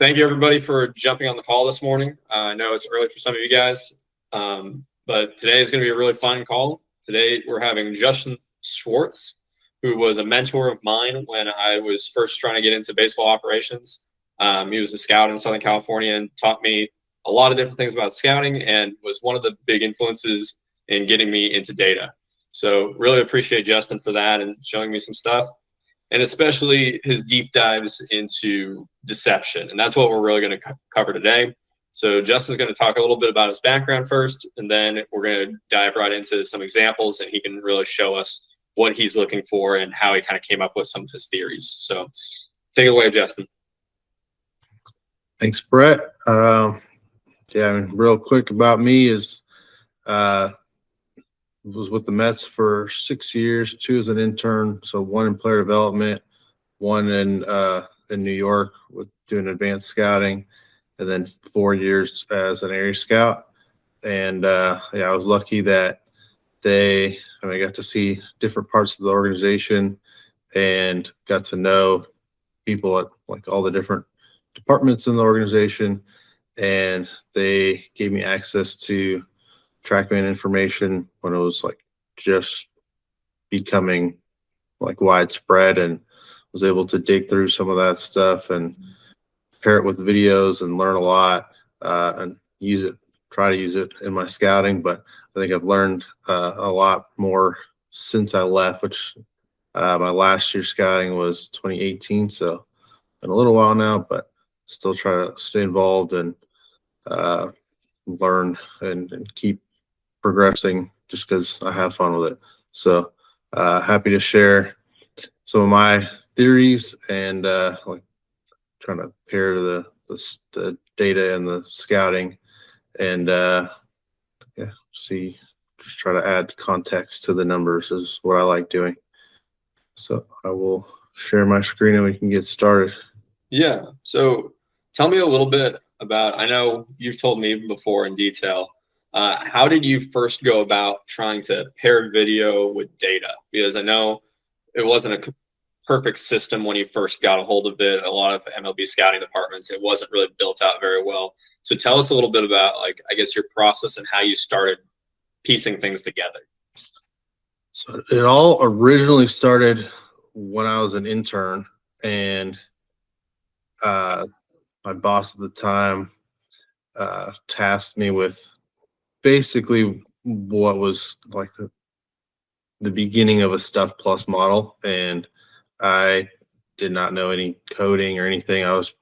thank you everybody for jumping on the call this morning. I know it's early for some of you guys, but today is going to be a really fun call. Today we're having Justin Schwartz, who was a mentor of mine when I was first trying to get into baseball operations. He was a scout in Southern California and taught me a lot of different things about scouting and was one of the big influences in getting me into data. So really appreciate Justin for that and showing me some stuff, and especially his deep dives into deception. And that's what we're really going to cover today. So Justin's going to talk a little bit about his background first, and then we're going to dive right into some examples, and he can really show us what he's looking for and how he kind of came up with some of his theories. So take it away, Justin. Thanks, Brett. Yeah, real quick about me is was with the Mets for 6 years, 2 as an intern, so 1 in player development, 1 in New York with doing advanced scouting, and then 4 years as an area scout. And yeah, I was lucky that I got to see different parts of the organization and got to know people at like all the different departments in the organization, and they gave me access to TrackMan information when it was like just becoming like widespread, and was able to dig through some of that stuff and pair it with videos and learn a lot, and try to use it in my scouting. But I think I've learned a lot more since I left, which my last year scouting was 2018, so been a little while now, but still try to stay involved and learn and keep progressing just because I have fun with it. So happy to share some of my theories and like trying to pair the data and the scouting, and yeah, just try to add context to the numbers is what I like doing. So I will share my screen and we can get started. Yeah. So tell me a little bit about, I know you've told me before in detail, how did you first go about trying to pair video with data? Because I know it wasn't a perfect system when you first got a hold of it. A lot of MLB scouting departments, it wasn't really built out very well. So tell us a little bit about, like, I guess your process and how you started piecing things together. So it all originally started when I was an intern, and my boss at the time tasked me with basically what was like the beginning of a Stuff Plus model, and I did not know any coding or anything. I was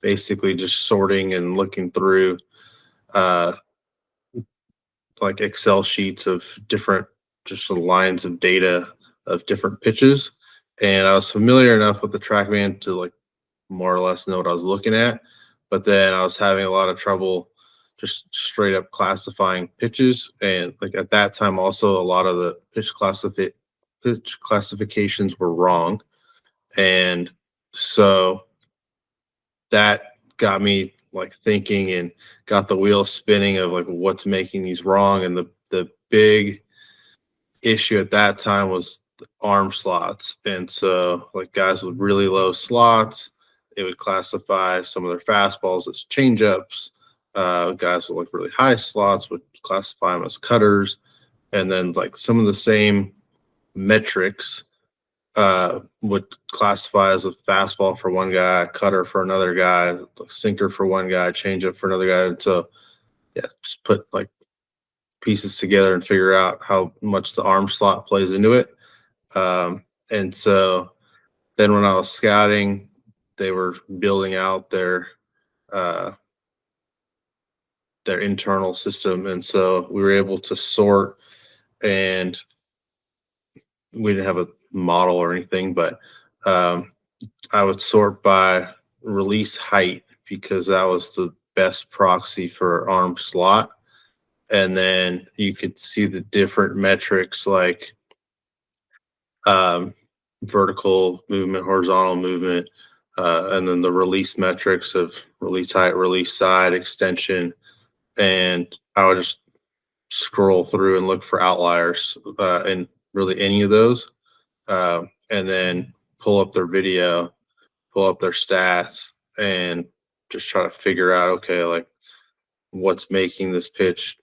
basically just sorting and looking through like Excel sheets of different just lines of data of different pitches, and I was familiar enough with the TrackMan to like more or less know what I was looking at. But then I was having a lot of trouble just straight up classifying pitches, and like at that time also a lot of the pitch classifications were wrong, and so that got me like thinking and got the wheel spinning of like what's making these wrong. And the big issue at that time was the arm slots, and so like guys with really low slots, it would classify some of their fastballs as changeups. Guys with like really high slots would classify them as cutters, and then like some of the same metrics would classify as a fastball for one guy, cutter for another guy, sinker for one guy, changeup for another guy. And so yeah, just put like pieces together and figure out how much the arm slot plays into it. And so then when I was scouting, they were building out their internal system, and so we were able to sort, and we didn't have a model or anything, but I would sort by release height because that was the best proxy for arm slot. And then you could see the different metrics like vertical movement, horizontal movement, and then the release metrics of release height, release side, extension. And I would just scroll through and look for outliers in really any of those, and then pull up their video, pull up their stats, and just try to figure out, okay, like what's making this pitch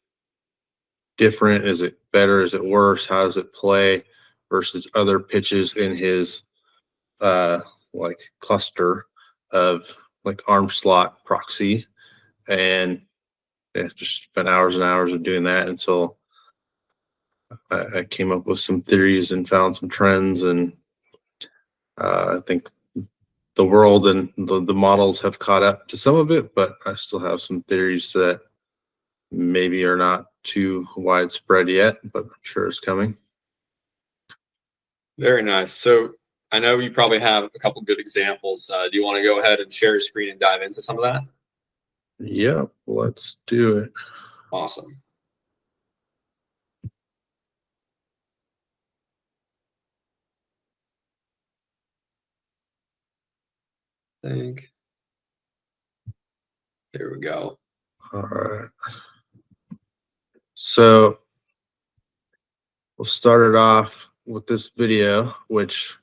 different? Is it better? Is it worse? How does it play versus other pitches in his like cluster of like arm slot proxy? And yeah, just spent hours and hours of doing that until I came up with some theories and found some trends. And I think the world and the models have caught up to some of it, but I still have some theories that maybe are not too widespread yet, but I'm sure it's coming. Very nice. So I know you probably have a couple good examples. Do you want to go ahead and share your screen and dive into some of that? Yeah, let's do it. Awesome. I think. There we go. All right. So we'll start it off with this video, which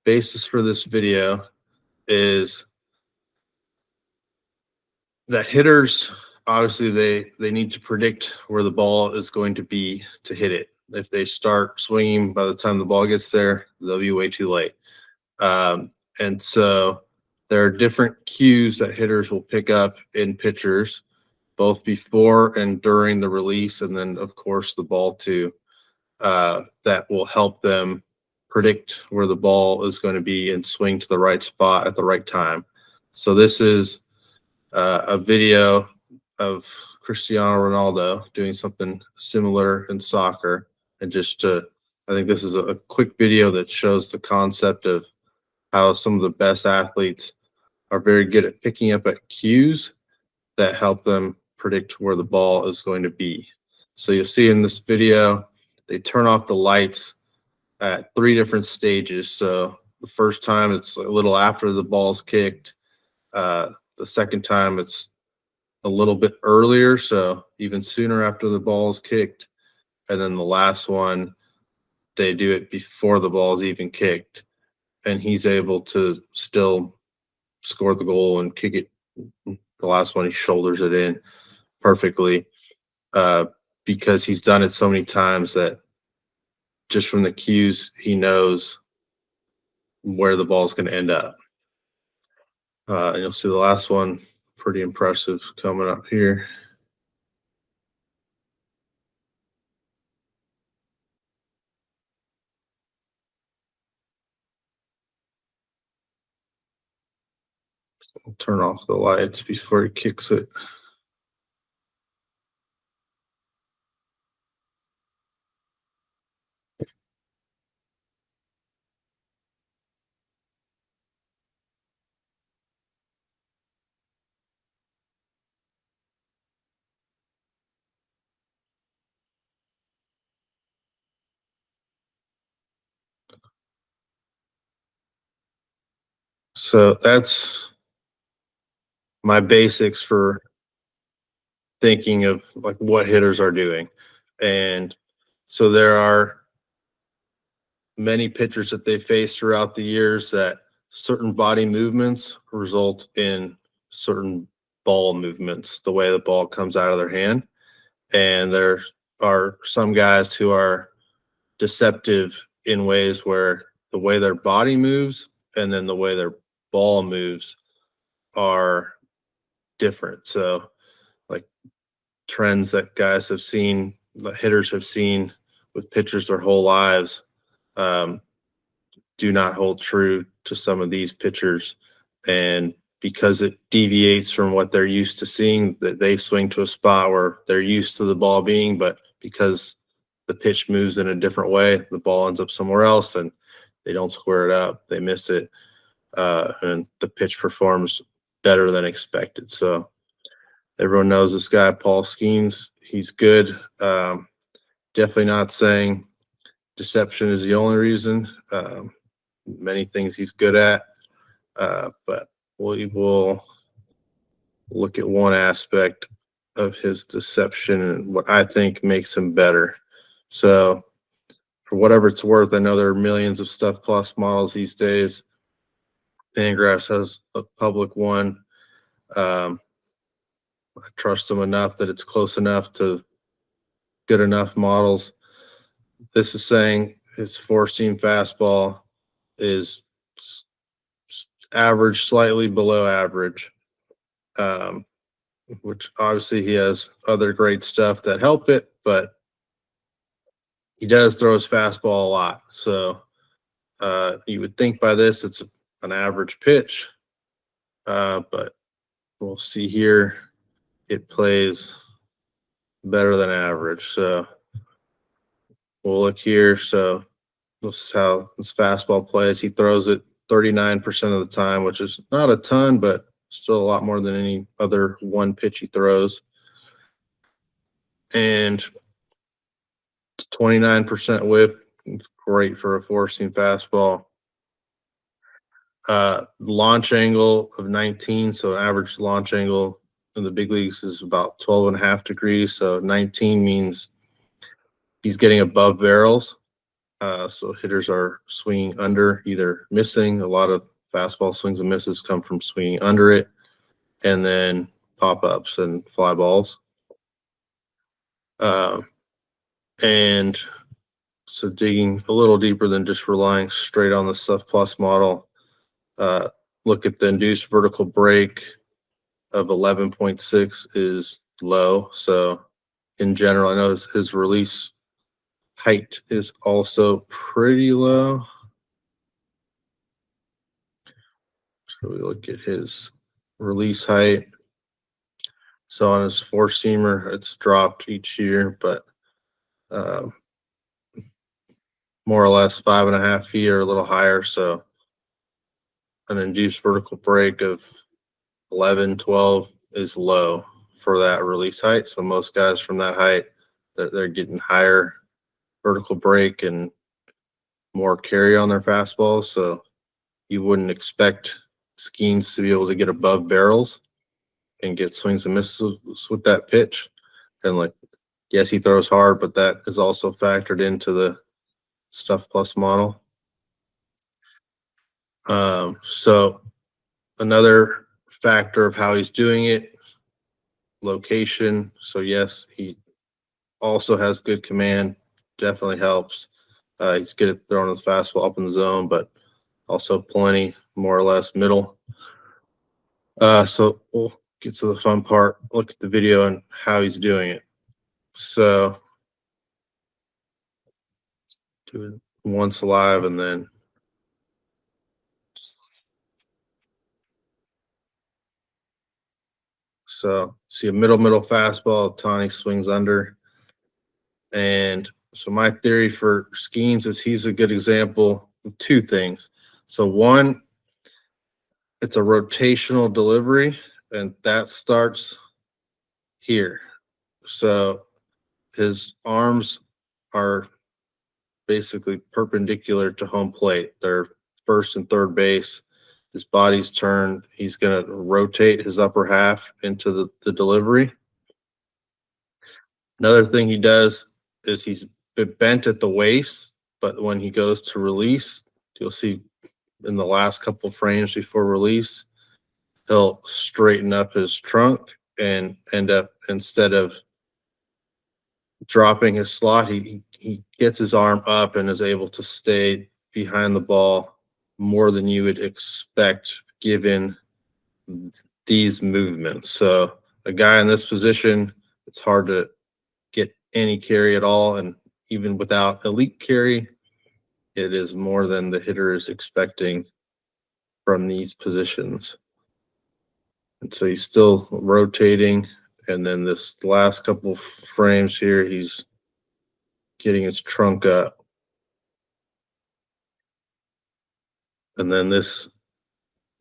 basis for this video is that hitters, obviously they need to predict where the ball is going to be to hit it. If they start swinging by the time the ball gets there, they'll be way too late. And so there are different cues that hitters will pick up in pitchers, both before and during the release, and then of course the ball too, that will help them predict where the ball is going to be and swing to the right spot at the right time. So this is a video of Cristiano Ronaldo doing something similar in soccer. And I think this is a quick video that shows the concept of how some of the best athletes are very good at picking up at cues that help them predict where the ball is going to be. So you'll see in this video, they turn off the lights at 3 different stages. So the first time it's a little after the ball's kicked. The second time it's a little bit earlier, so even sooner after the ball's kicked. And then the last one, they do it before the ball's even kicked. And he's able to still score the goal and kick it. The last one, he shoulders it in perfectly because he's done it so many times that just from the cues, he knows where the ball's going to end up. And you'll see the last one, pretty impressive coming up here. So I'll turn off the lights before he kicks it. So that's my basics for thinking of like what hitters are doing. And so there are many pitchers that they face throughout the years that certain body movements result in certain ball movements, the way the ball comes out of their hand. And there are some guys who are deceptive in ways where the way their body moves and then the way their ball moves are different. So like trends that guys have seen, that hitters have seen with pitchers their whole lives, do not hold true to some of these pitchers. And because it deviates from what they're used to seeing, that they swing to a spot where they're used to the ball being, but because the pitch moves in a different way, the ball ends up somewhere else and they don't square it up, they miss it, and the pitch performs better than expected. So everyone knows this guy, Paul Skenes. He's good. Definitely not saying deception is the only reason. Many things he's good at, but we will look at one aspect of his deception and what I think makes him better. So for whatever it's worth, I know there are millions of Stuff Plus models these days. Fangraphs has a public one. I trust him enough that it's close enough to good enough models. This is saying his four-seam fastball is average, slightly below average, which obviously he has other great stuff that help it, but he does throw his fastball a lot. So you would think by this it's an average pitch, but we'll see here. It plays better than average. So we'll look here. So this is how this fastball plays. He throws it 39% of the time, which is not a ton, but still a lot more than any other one pitch he throws. And 29% whiff. It's great for a four-seam fastball. Launch angle of 19. So average launch angle in the big leagues is about 12.5 degrees. So 19 means he's getting above barrels. So hitters are swinging under, either missing. A lot of fastball swings and misses come from swinging under it, and then pop-ups and fly balls. And so digging a little deeper than just relying straight on the Stuff Plus model, look at the induced vertical break of 11.6 is low. So in general, I know his release height is also pretty low. So we look at his release height. So on his four-seamer, it's dropped each year, but more or less 5.5 feet or a little higher. So an induced vertical break of 11, 12 is low for that release height. So most guys from that height, they're getting higher vertical break and more carry on their fastballs. So you wouldn't expect Skenes to be able to get above barrels and get swings and misses with that pitch. And like, yes, he throws hard, but that is also factored into the Stuff Plus model. So another factor of how he's doing it, location. So yes, he also has good command, definitely helps. He's good at throwing his fastball up in the zone, but also plenty more or less middle. So we'll get to the fun part. Look at the video and how he's doing it. So do it once live and then so see a middle fastball. Tawny swings under. And so my theory for Skenes is he's a good example of two things. So one, it's a rotational delivery, and that starts here. So his arms are basically perpendicular to home plate. They're first and third base. His body's turned. He's going to rotate his upper half into the delivery. Another thing he does is he's bent at the waist, but when he goes to release, you'll see in the last couple frames before release, he'll straighten up his trunk and end up, instead of dropping his slot, he gets his arm up and is able to stay behind the ball more than you would expect given these movements. So a guy in this position, it's hard to get any carry at all, and even without elite carry, it is more than the hitter is expecting from these positions. And so he's still rotating, and then this last couple frames here, he's getting his trunk up. And then this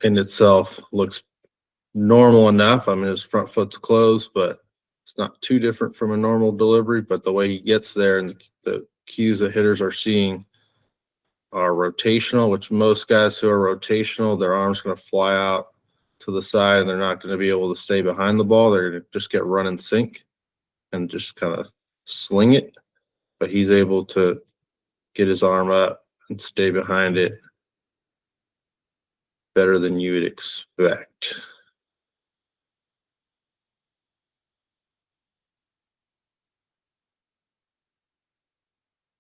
in itself looks normal enough. I mean, his front foot's closed, but it's not too different from a normal delivery. But the way he gets there and the cues that hitters are seeing are rotational, which most guys who are rotational, their arm's going to fly out to the side and they're not going to be able to stay behind the ball. They're going to just get run and sink and just kind of sling it. But he's able to get his arm up and stay behind it better than you would expect.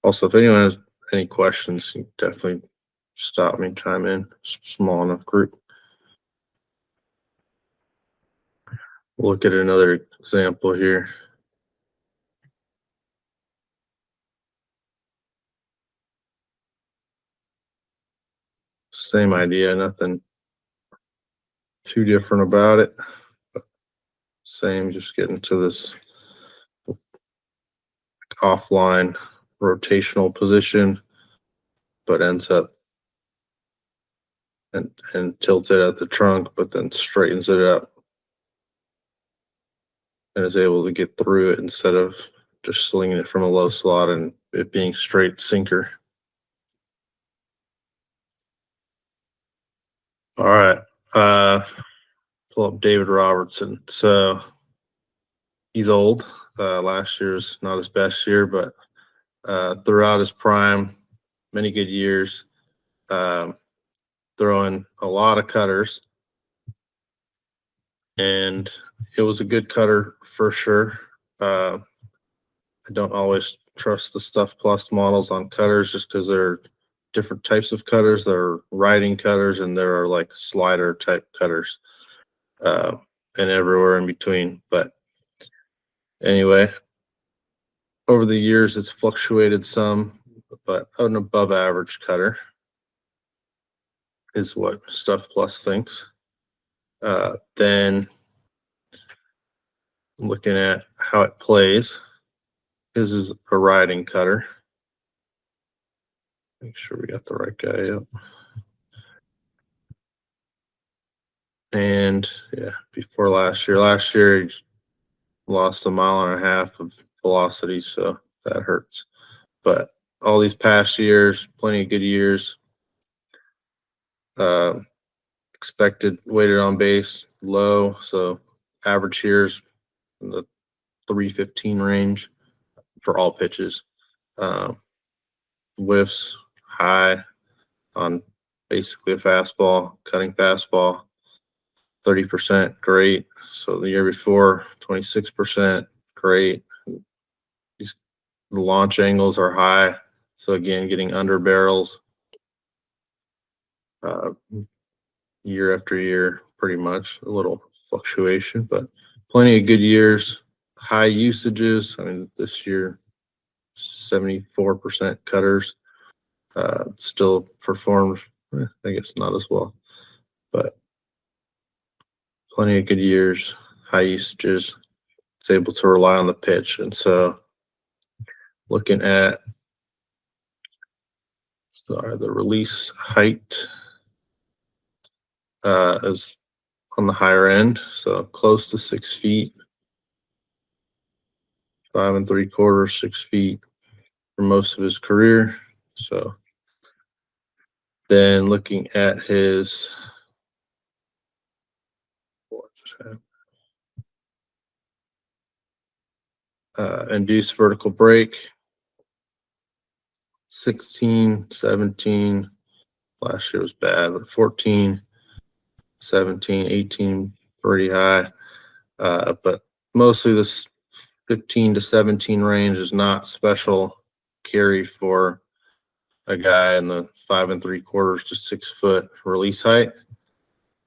Also, if anyone has any questions, you definitely stop me, chime in. Small enough group. We'll look at another example here. Same idea, nothing too different about it. Same, just getting to this offline rotational position, but ends up and tilted at the trunk, but then straightens it up and is able to get through it instead of just slinging it from a low slot and it being straight sinker. All right. Pull up David Robertson. So he's old. Last year's not his best year, but throughout his prime, many good years, throwing a lot of cutters. And it was a good cutter for sure. I don't always trust the Stuff Plus models on cutters just because there are different types of cutters. There are riding cutters and there are like slider type cutters, and everywhere in between. But anyway, over the years, it's fluctuated some, but an above average cutter is what Stuff Plus thinks. Then looking at how it plays, this is a riding cutter. Make sure we got the right guy up. And yeah, before last year he lost 1.5 miles of velocity, so that hurts. But all these past years, plenty of good years. Expected weighted on base low, so average here's in the 315 range for all pitches. Whiffs high on basically a fastball, cutting fastball, 30% great. So the year before, 26% great. The launch angles are high, so again, getting under barrels year after year, pretty much. A little fluctuation, but plenty of good years. High usages. I mean, this year, 74% cutters. Still performed, I guess not as well, but plenty of good years, high usages. It's able to rely on the pitch. And so looking at the release height is on the higher end, so close to 6 feet, 5 3/4, 6 feet for most of his career. So then looking at his induced vertical break, 16, 17, last year was bad, but 14, 17, 18, pretty high. But mostly this 15 to 17 range is not special carry for a guy in the 5 3/4 to 6 foot release height.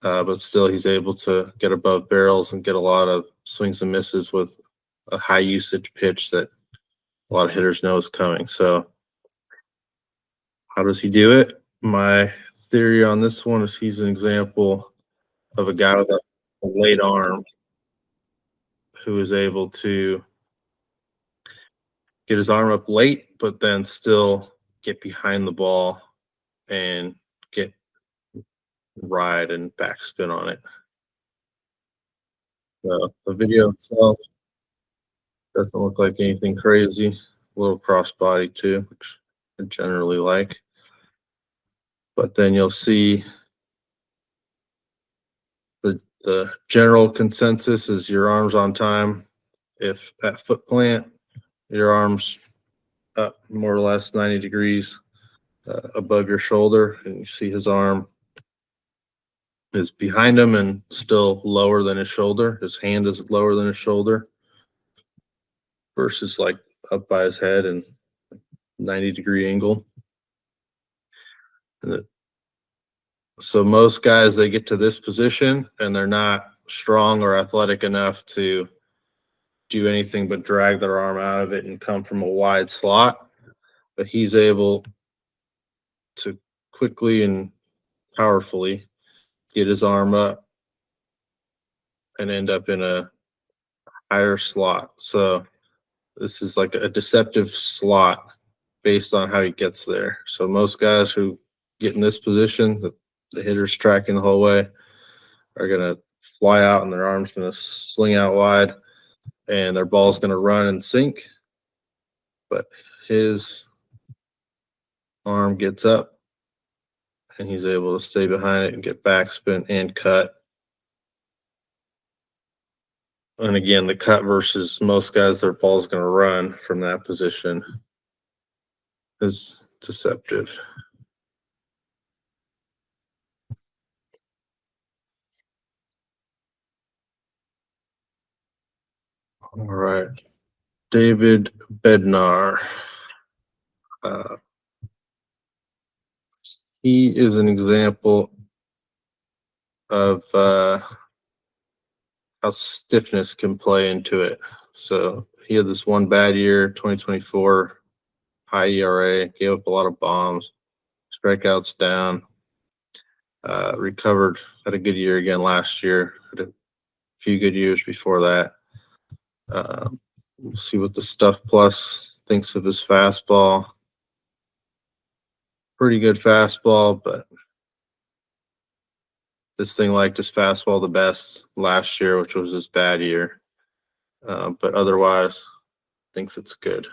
But still he's able to get above barrels and get a lot of swings and misses with a high usage pitch that a lot of hitters know is coming. So how does he do it? My theory on this one is he's an example of a guy with a late arm who is able to get his arm up late, but then still get behind the ball and get ride and backspin on it. The video itself doesn't look like anything crazy. A little crossbody too, which I generally like. But then you'll see the general consensus is your arms on time. If at foot plant, your arms up more or less 90 degrees above your shoulder, and you see his arm is behind him and still lower than his shoulder. His hand is lower than his shoulder versus like up by his head and 90-degree angle. So most guys, they get to this position and they're not strong or athletic enough to do anything but drag their arm out of it and come from a wide slot. But he's able to quickly and powerfully get his arm up and end up in a higher slot. So this is like a deceptive slot based on how he gets there. So most guys who get in this position, the hitter's tracking the whole way, are going to fly out and their arm's going to sling out wide and their ball's going to run and sink. But his arm gets up and he's able to stay behind it and get backspin and cut. And again, the cut versus most guys, their ball's going to run from that position is deceptive. All right. David Bednar. He is an example of how stiffness can play into it. So he had this one bad year, 2024, high ERA, gave up a lot of bombs, strikeouts down, recovered, had a good year again last year, had a few good years before that. We'll see what the Stuff Plus thinks of his fastball. Pretty good fastball, but this thing liked his fastball the best last year, which was his bad year. But otherwise, thinks it's good.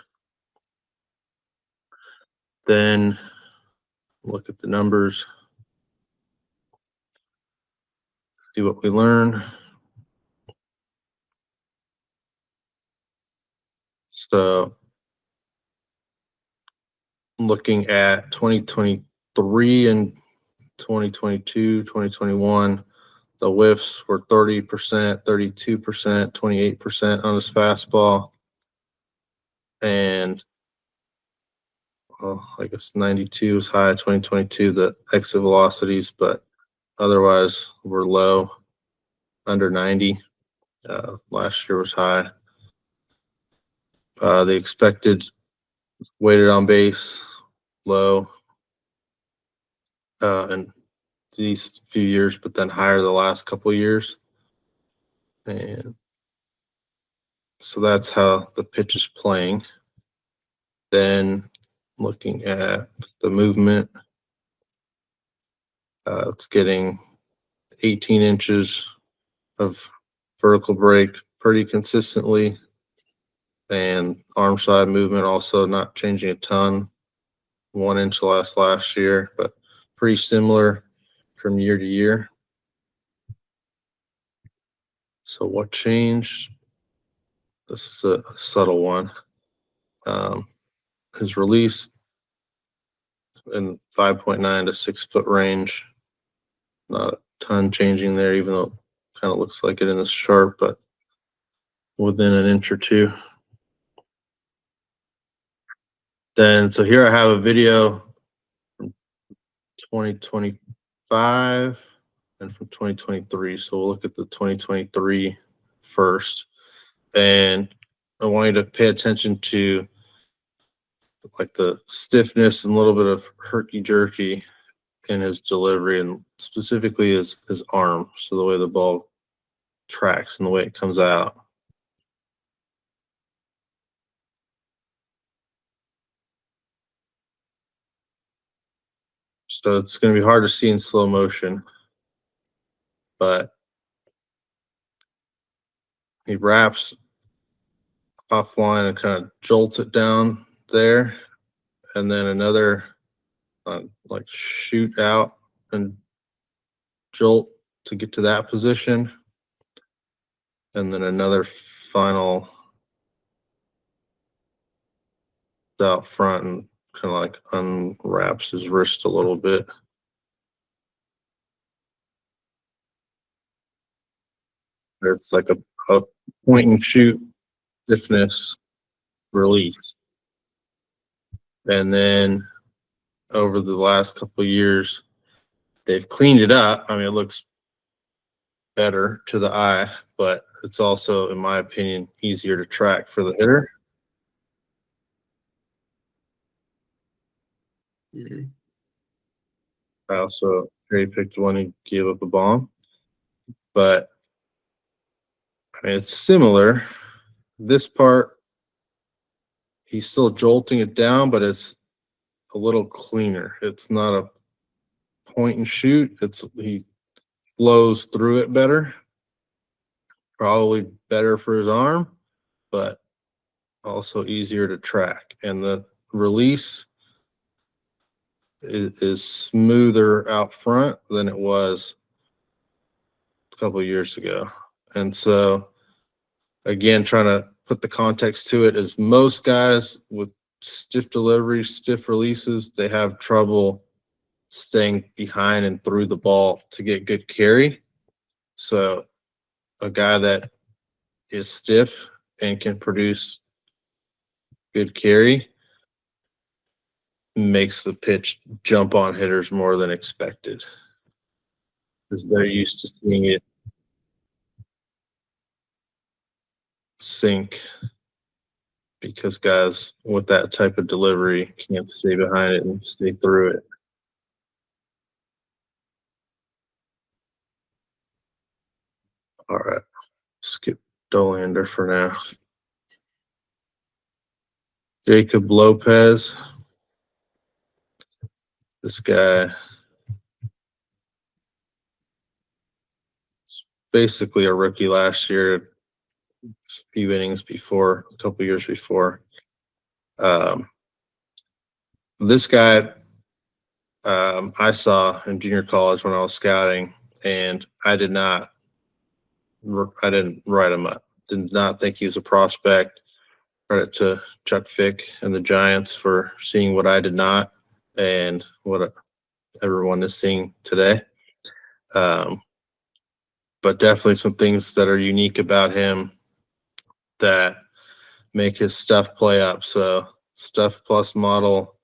Then look at the numbers, see what we learn. So looking at 2023 and 2022, 2021, the whiffs were 30%, 32%, 28% on his fastball. And well, I guess 92 is high, 2022, the exit velocities, but otherwise were low, under 90. Last year was high. The expected weighted on base, low in these few years, but then higher the last couple of years. And so that's how the pitch is playing. Then looking at the movement, it's getting 18 inches of vertical break pretty consistently, and arm side movement also not changing a ton, 1 inch less last year, but pretty similar from year to year. So what changed? This is a subtle one. His release in 5.9 to 6 foot range, not a ton changing there, even though it kind of looks like it in this chart, but within an inch or two. Then, so here I have a video from 2025 and from 2023. So we'll look at the 2023 first. And I want you to pay attention to like the stiffness and a little bit of herky-jerky in his delivery, and specifically his arm. So the way the ball tracks and the way it comes out. So it's going to be hard to see in slow motion, but he wraps offline and kind of jolts it down there, and then another like shoot out and jolt to get to that position, and then another final out front and kind of like unwraps his wrist a little bit. It's like a point and shoot stiffness release. And then over the last couple of years, they've cleaned it up. I mean, it looks better to the eye, but it's also, in my opinion, easier to track for the hitter. Mhm. I also cherry picked one and gave up a bomb, but I mean, it's similar. This part, he's still jolting it down, but it's a little cleaner. It's not a point and shoot. He flows through it better. Probably better for his arm, but also easier to track. And the release is smoother out front than it was a couple of years ago. And so, again, trying to put the context to it is most guys with stiff deliveries, stiff releases, they have trouble staying behind and through the ball to get good carry. So a guy that is stiff and can produce good carry makes the pitch jump on hitters more than expected because they're used to seeing it sink, because guys with that type of delivery can't stay behind it and stay through it. All right, skip Dolander for now. Jacob Lopez. This guy is basically a rookie last year, a few innings before, a couple years before. This guy I saw in junior college when I was scouting, and I didn't write him up. Did not think he was a prospect. Credit to Chuck Fick and the Giants for seeing what I did not, and what everyone is seeing today. But definitely some things that are unique about him that make his stuff play up. So stuff plus model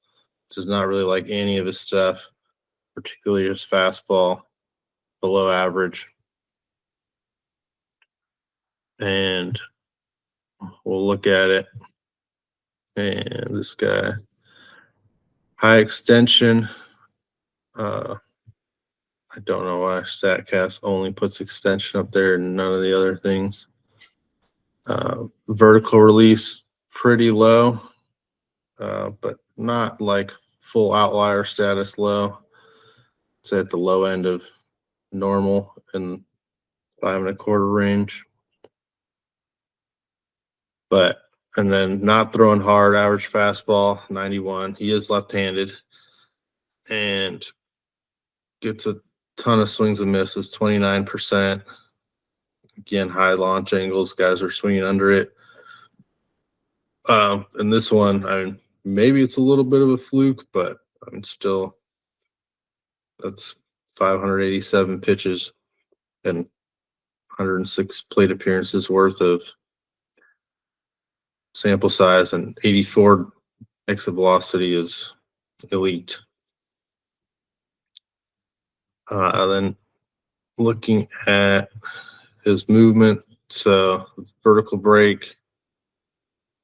does not really like any of his stuff, particularly his fastball, below average. And we'll look at it. And this guy, high extension. I don't know why StatCast only puts extension up there and none of the other things. Vertical release, pretty low, but not like full outlier status low. It's at the low end of normal and 5 1/4 range. But, and then not throwing hard, average fastball, 91. He is left-handed and gets a ton of swings and misses, 29%. Again, high launch angles, guys are swinging under it. And this one, I mean, maybe it's a little bit of a fluke, but I mean, still, that's 587 pitches and 106 plate appearances worth of sample size, and 84 exit velocity is elite. Then looking at his movement, so vertical break,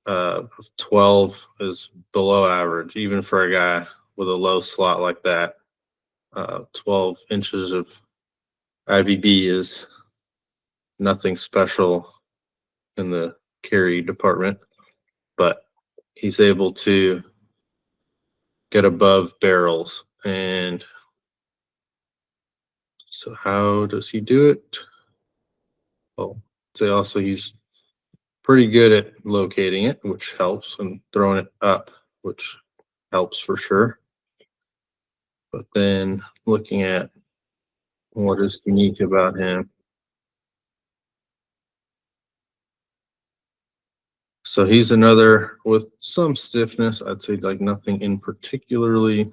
12 is below average, even for a guy with a low slot like that. 12 inches of IBB is nothing special in the carry department, but he's able to get above barrels. And so how does he do it? Well, say also he's pretty good at locating it, which helps, and throwing it up, which helps for sure. But then looking at what is unique about him. So he's another with some stiffness. I'd say like nothing in particularly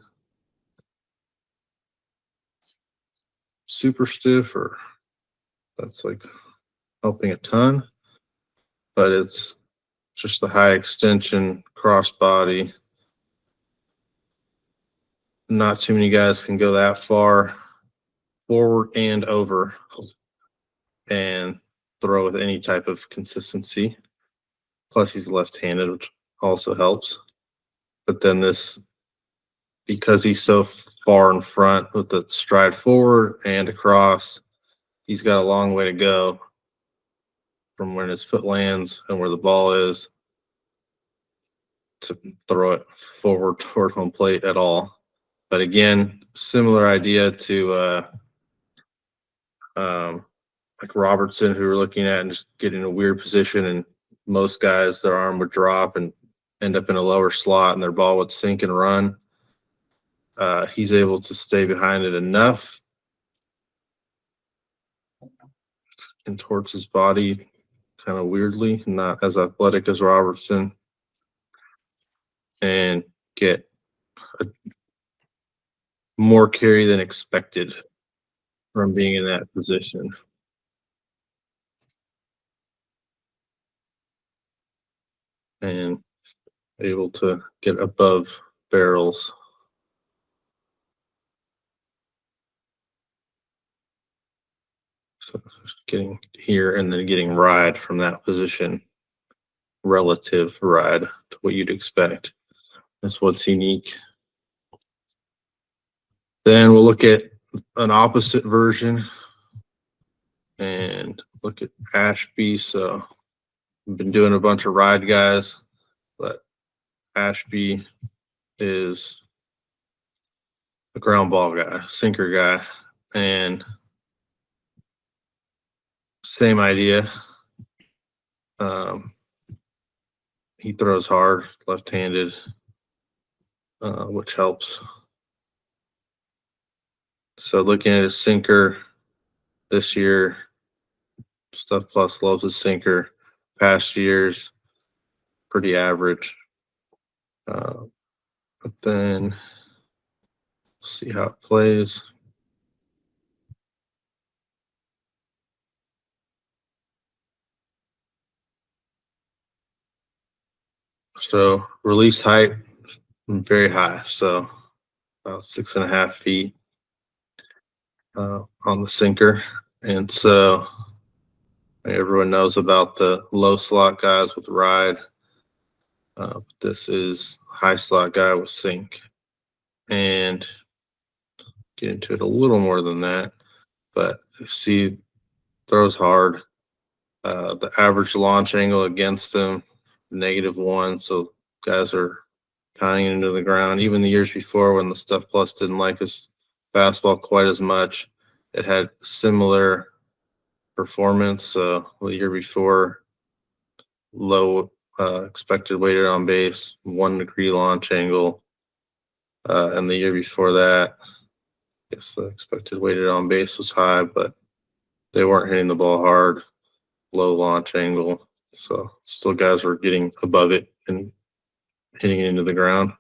super stiff, or that's like helping a ton, but it's just the high extension cross body not too many guys can go that far forward and over and throw with any type of consistency. Plus, he's left-handed, which also helps. But then this, because he's so far in front with the stride forward and across, he's got a long way to go from when his foot lands and where the ball is to throw it forward toward home plate at all. But again, similar idea to like Robertson, who we're looking at, and just get in a weird position, and most guys, their arm would drop and end up in a lower slot and their ball would sink and run. He's able to stay behind it enough and towards his body kind of weirdly, not as athletic as Robertson, and get a more carry than expected from being in that position. And able to get above barrels. So just getting here and then getting ride from that position, relative ride to what you'd expect. That's what's unique. Then we'll look at an opposite version and look at Ashby. So I've been doing a bunch of ride guys, but Ashby is a ground ball guy, sinker guy, and same idea. He throws hard, left-handed, which helps. So looking at his sinker this year, Stuff Plus loves his sinker. Past years, pretty average. But then see how it plays. So release height, very high. So about 6.5 feet on the sinker. And so everyone knows about the low slot guys with ride. This is high slot guy with sink. And get into it a little more than that. But you see, throws hard. The average launch angle against him, -1. So guys are pounding into the ground. Even the years before, when the Stuff Plus didn't like his fastball quite as much, it had similar performance. So the year before, low expected weighted on base, 1 degree launch angle. And the year before that, I guess the expected weighted on base was high, but they weren't hitting the ball hard, low launch angle. So still guys were getting above it and hitting it into the ground.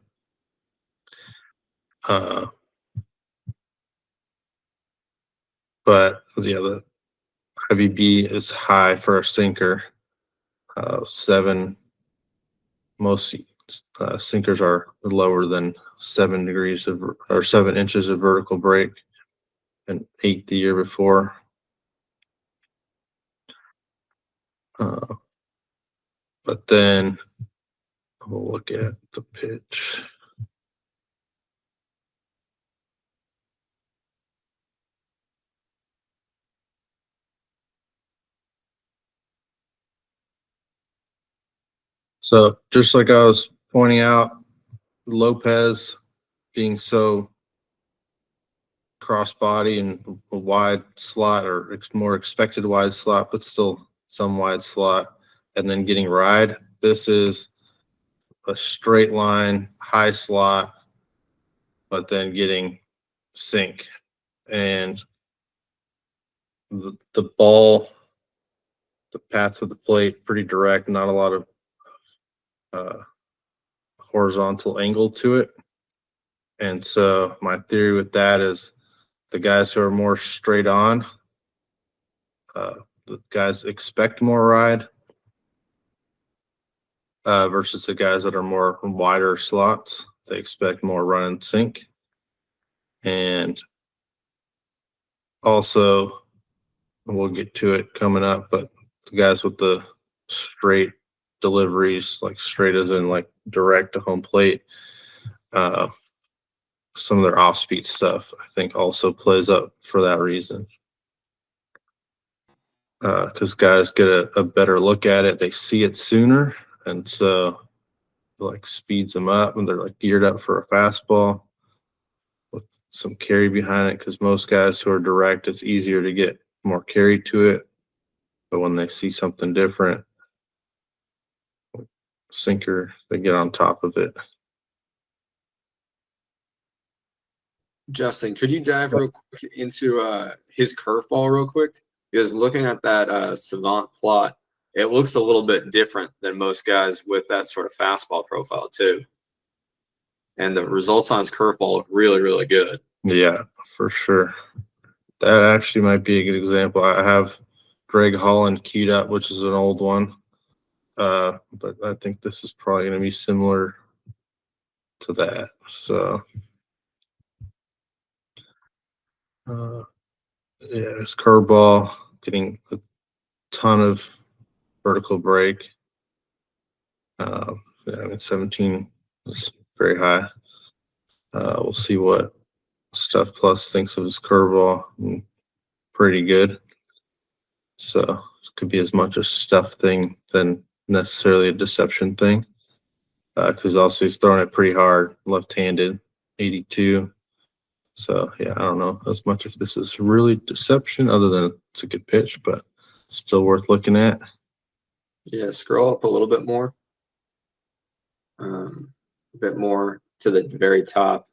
But yeah, the IVB is high for a sinker. 7, most sinkers are lower than 7 degrees of, or 7 inches of vertical break, and 8 the year before. But then we'll look at the pitch. So just like I was pointing out, Lopez being so crossbody and a wide slot, or more expected wide slot, but still some wide slot, and then getting ride. This is a straight line, high slot, but then getting sink. And the ball, the path of the plate, pretty direct, not a lot of horizontal angle to it. And so my theory with that is the guys who are more straight on, the guys expect more ride versus the guys that are more wider slots. They expect more run and sink. And also, we'll get to it coming up, but the guys with the straight deliveries, like straight as in like direct to home plate, some of their off-speed stuff, I think, also plays up for that reason. Because guys get a better look at it, they see it sooner, and so it like speeds them up, and they're like geared up for a fastball with some carry behind it. Because most guys who are direct, it's easier to get more carry to it, but when they see something different, sinker, they get on top of it. Justin, could you dive real quick into his curveball real quick? Because looking at that Savant plot, it looks a little bit different than most guys with that sort of fastball profile too. And the results on his curveball look really, really good. Yeah, for sure. That actually might be a good example. I have Greg Holland queued up, which is an old one. But I think this is probably going to be similar to that. So, yeah, his curveball getting a ton of vertical break. Yeah, I mean, 17 is very high. We'll see what Stuff Plus thinks of his curveball. Pretty good. So it could be as much a stuff thing than necessarily a deception thing. Because also he's throwing it pretty hard, left-handed, 82. So yeah, I don't know as much if this is really deception, other than it's a good pitch, but still worth looking at. Yeah, scroll up a little bit more. A bit more to the very top,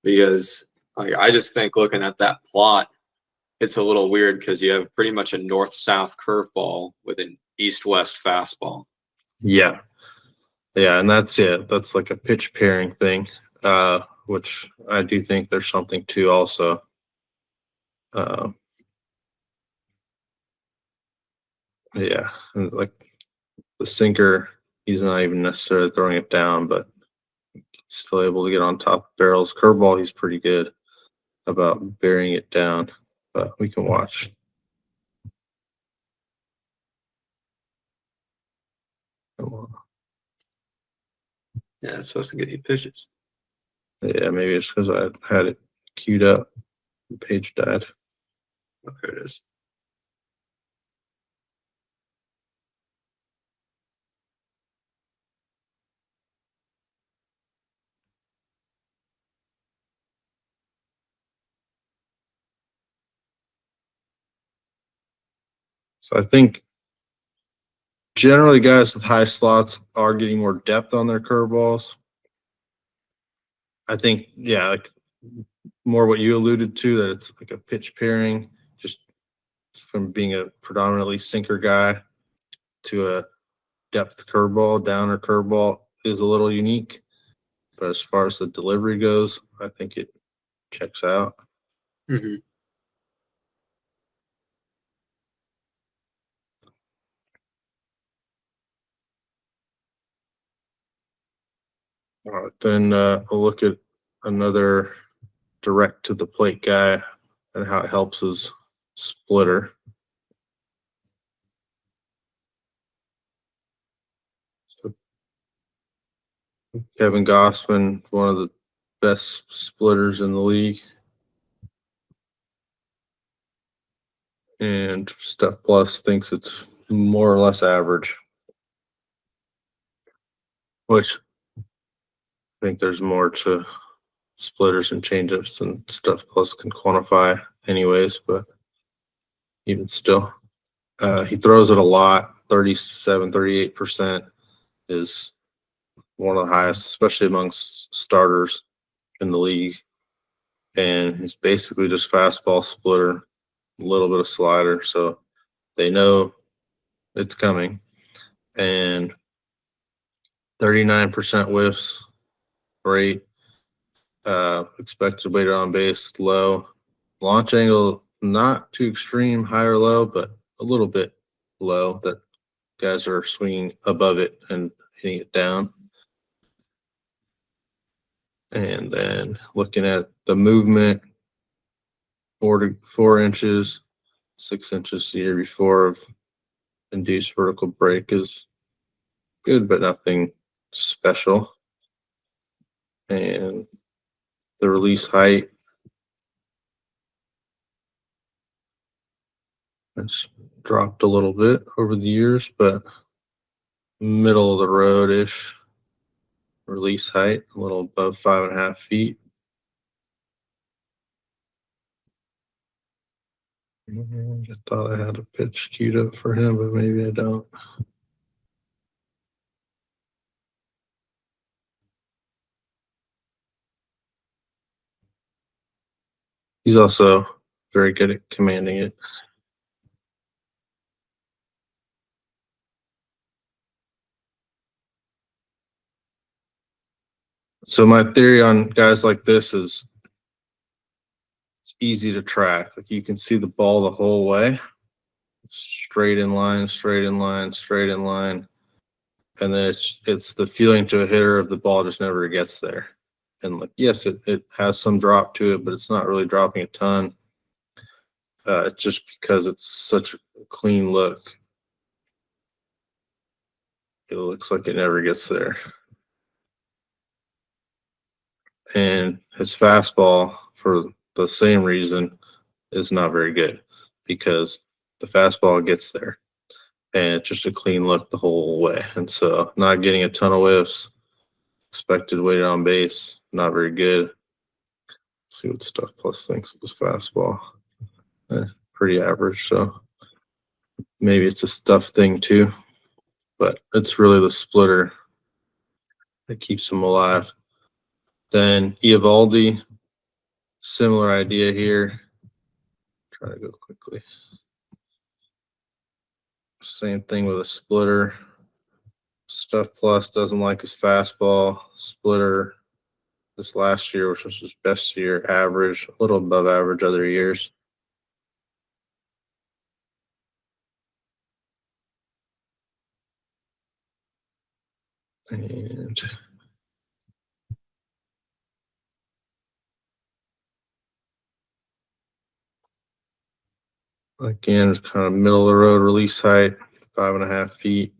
because I just think looking at that plot, it's a little weird because you have pretty much a north-south curveball with an east-west fastball. Yeah. Yeah, and that's it. That's like a pitch pairing thing, which I do think there's something to also. Yeah, and like the sinker, he's not even necessarily throwing it down, but still able to get on top of barrels. Curveball, he's pretty good about burying it down, but we can watch. Come on. Yeah, it's supposed to get you pitches. Yeah, maybe it's because I had it queued up. The page died. Oh, here it is. So I think generally guys with high slots are getting more depth on their curveballs. I think, yeah, like more what you alluded to, that it's like a pitch pairing, just from being a predominantly sinker guy to a depth curveball, downer curveball is a little unique. But as far as the delivery goes, I think it checks out. Mm-hmm. All right, then we'll look at another direct to the plate guy and how it helps his splitter. So Kevin Gossman, one of the best splitters in the league. And Stuff Plus thinks it's more or less average, which I think there's more to splitters and changeups than Stuff Plus can quantify anyways, but even still, he throws it a lot. 37-38% is one of the highest, especially amongst starters in the league. And he's basically just fastball, splitter, a little bit of slider, so they know it's coming. And 39% whiffs, great. Expected weighted on base, low. Launch angle, not too extreme, high or low, but a little bit low, that guys are swinging above it and hitting it down. And then looking at the movement, 4 inches, 6 inches the year before of induced vertical break is good, but nothing special. And the release height has dropped a little bit over the years, but middle of the road-ish release height, a little above 5.5 feet. I thought I had a pitch queued up for him, but maybe I don't. He's also very good at commanding it. So my theory on guys like this is it's easy to track. Like you can see the ball the whole way. Straight in line, straight in line, straight in line. And then it's the feeling to a hitter of the ball just never gets there. And like, yes, it has some drop to it, but it's not really dropping a ton. Just because it's such a clean look. It looks like it never gets there. And his fastball, for the same reason, is not very good because the fastball gets there and it's just a clean look the whole way. And so not getting a ton of whiffs, expected weighted on base, not very good. Let's see what Stuff Plus thinks of his fastball. Pretty average, so maybe it's a stuff thing too, but it's really the splitter that keeps him alive. Then Eovaldi, similar idea here. Try to go quickly. Same thing with a splitter. Stuff Plus doesn't like his fastball. Splitter this last year, which was his best year, average, a little above average other years. And again, it's kind of middle of the road release height, 5.5 feet.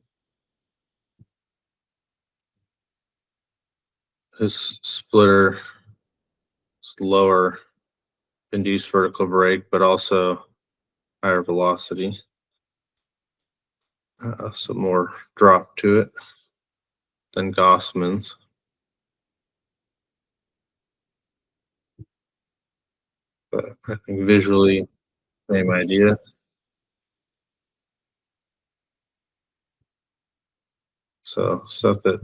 His splitter is lower induced vertical break, but also higher velocity. Some more drop to it than Gossman's. But I think visually, same idea. So stuff that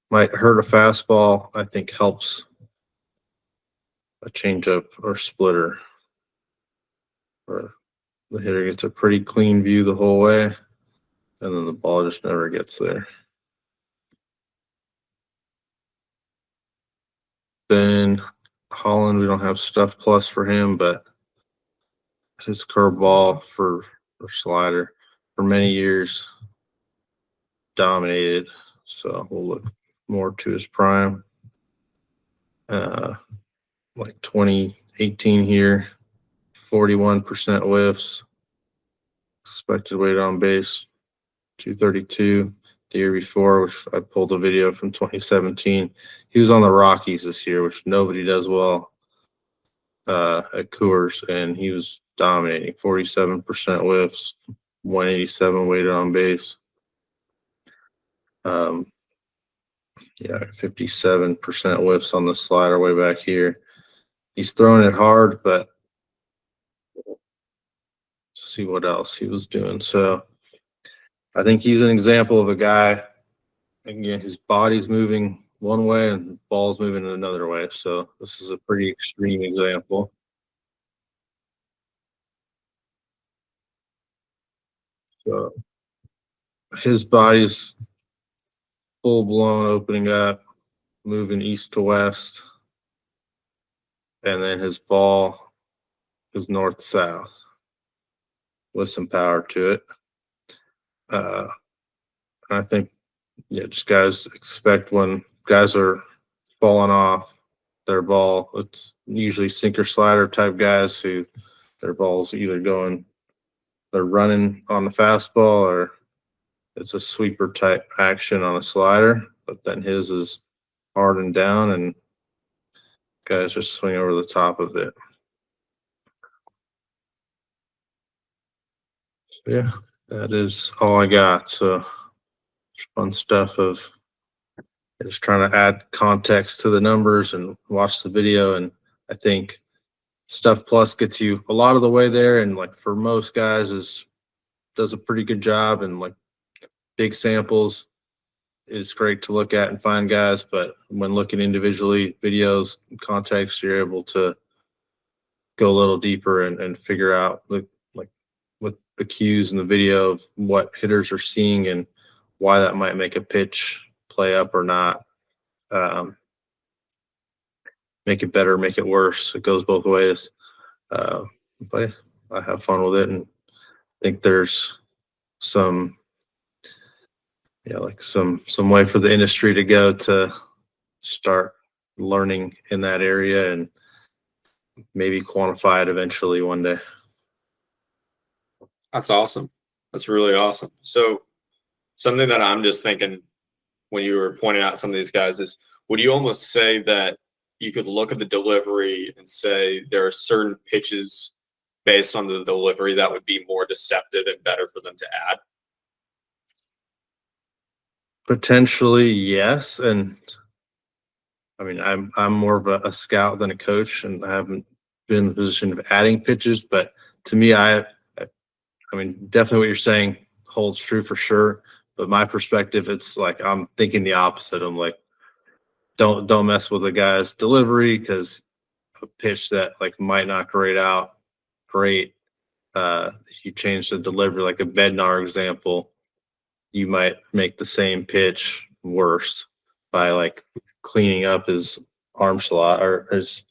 might hurt a fastball, I think helps a changeup or splitter. Or the hitter gets a pretty clean view the whole way, and then the ball just never gets there. Then Holland, we don't have Stuff Plus for him, but his curveball or slider for many years dominated. So we'll look more to his prime. Like 2018 here, 41% whiffs, expected weight on base, 232. The year before, which I pulled a video from 2017, he was on the Rockies this year, which nobody does well at Coors, and he was dominating. 47% whiffs, 187 weighted on base. Yeah, 57% whiffs on the slider way back here. He's throwing it hard, but see what else he was doing. So I think he's an example of a guy, again, his body's moving one way and the ball's moving in another way. So this is a pretty extreme example. So his body's full blown opening up, moving east to west, and then his ball is north south with some power to it. I think, yeah, just guys expect when guys are falling off, their ball. It's usually sinker slider type guys who their ball's either they're running on the fastball or it's a sweeper type action on a slider, but then his is hard and down and guys just swing over the top of it. So yeah, that is all I got. So fun stuff of just trying to add context to the numbers and watch the video. And I think Stuff Plus gets you a lot of the way there. And like for most guys does a pretty good job, and like big samples is great to look at and find guys. But when looking individually, videos, context, you're able to go a little deeper and figure out like with the cues in the video of what hitters are seeing and why that might make a pitch play up or not. Make it better, make it worse. It goes both ways. But I have fun with it, and I think there's some way for the industry to go to start learning in that area and maybe quantify it eventually one day. That's awesome. That's really awesome. So something that I'm just thinking when you were pointing out some of these guys is, would you almost say that you could look at the delivery and say there are certain pitches based on the delivery that would be more deceptive and better for them to add? Potentially, yes. And I mean, I'm more of a scout than a coach, and I haven't been in the position of adding pitches. But to me, I mean, definitely what you're saying holds true for sure. But my perspective, it's like I'm thinking the opposite. I'm like, don't mess with the guy's delivery, because a pitch that like might not grade out great. If you change the delivery, like a Bednar example, you might make the same pitch worse by like cleaning up his arm slot or his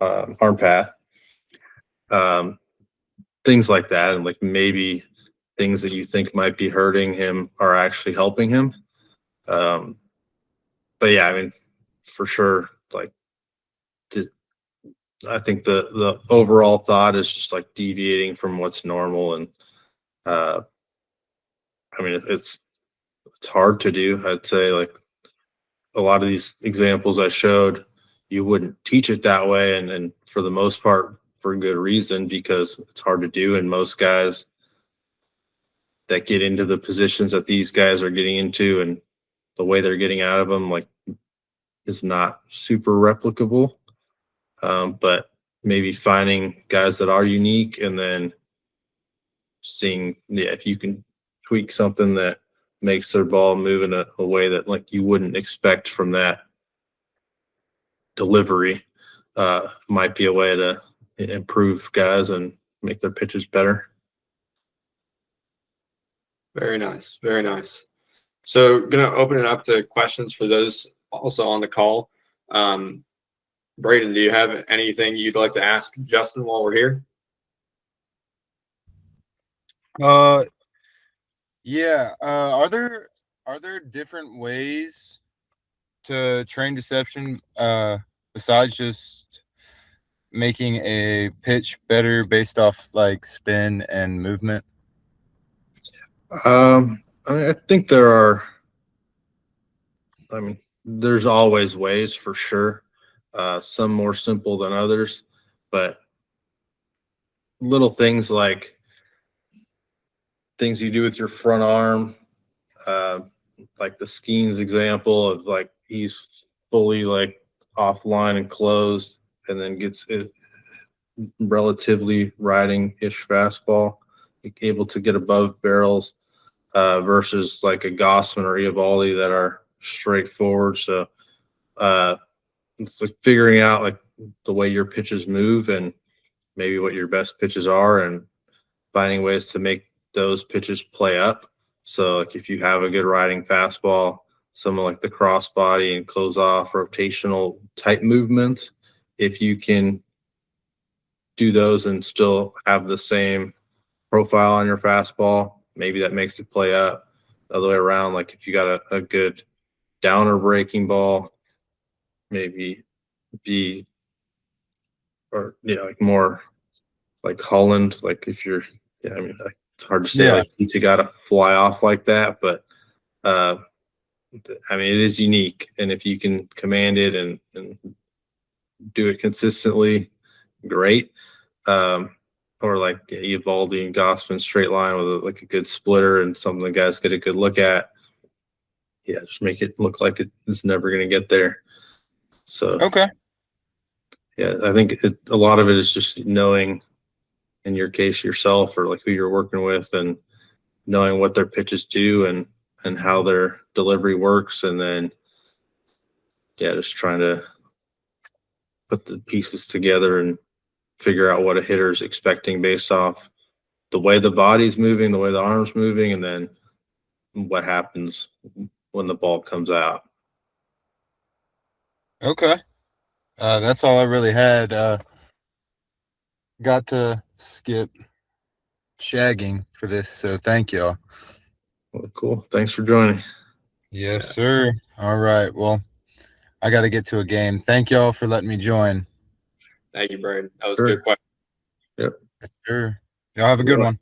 arm path. Things like that, and like maybe things that you think might be hurting him are actually helping him. But yeah, I mean, for sure, like I think the overall thought is just like deviating from what's normal, and I mean it's hard to do. I'd say like a lot of these examples I showed, you wouldn't teach it that way, and for the most part for good reason, because it's hard to do, and most guys that get into the positions that these guys are getting into and the way they're getting out of them like is not super replicable. But maybe finding guys that are unique and then seeing if you can tweak something that makes their ball move in a way that like you wouldn't expect from that delivery, might be a way to improve guys and make their pitches better. Very nice. Very nice. So going to open it up to questions for those also on the call. Braden, do you have anything you'd like to ask Justin while we're here? Yeah. Are there different ways to train deception besides just making a pitch better based off like spin and movement? I mean, I think there's always ways for sure. Some more simple than others, but little things like things you do with your front arm, like the Skenes example of like he's fully like offline and closed and then gets it relatively riding-ish fastball, able to get above barrels, versus like a Gossman or Eovaldi that are straightforward. So it's like figuring out like the way your pitches move and maybe what your best pitches are, and finding ways to make those pitches play up. So like if you have a good riding fastball, some of like the crossbody and close off rotational type movements, if you can do those and still have the same profile on your fastball, maybe that makes it play up. The other way around, like if you got a good downer breaking ball, maybe be, or like more like Holland. Like if you're, I mean, like, it's hard to say Yeah. like teach a guy to fly off like that, but I mean, it is unique, and if you can command it and do it consistently, great. Or like Uvalde and Gossman straight line with like a good splitter and something the guys get a good look at. Yeah, just make it look like it's never going to get there. So Okay. yeah, I think a lot of it is just knowing, in your case, yourself or like who you're working with, and knowing what their pitches do and how their delivery works, and then just trying to put the pieces together and figure out what a hitter is expecting based off the way the body's moving, the way the arm's moving, and then what happens when the ball comes out. Okay. That's all I really had. Got to skip shagging for this, so thank y'all. Well, cool. Thanks for joining. Yes, sir. All right. Well, I got to get to a game. Thank y'all for letting me join. Thank you, Braden. That was Sure. a good question. Yep. Yes, sir. Y'all have a good one.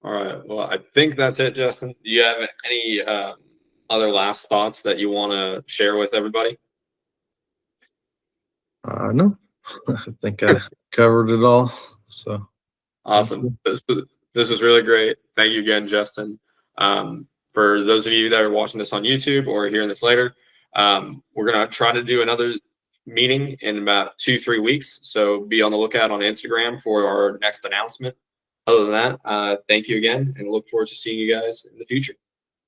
All right. Well, I think that's it, Justin. Do you have any other last thoughts that you want to share with everybody? No, I think I covered it all. So Awesome. This was really great. Thank you again, Justin. For those of you that are watching this on YouTube or hearing this later, we're going to try to do another meeting in about 2-3 weeks. So be on the lookout on Instagram for our next announcement. Other than that, thank you again, and look forward to seeing you guys in the future.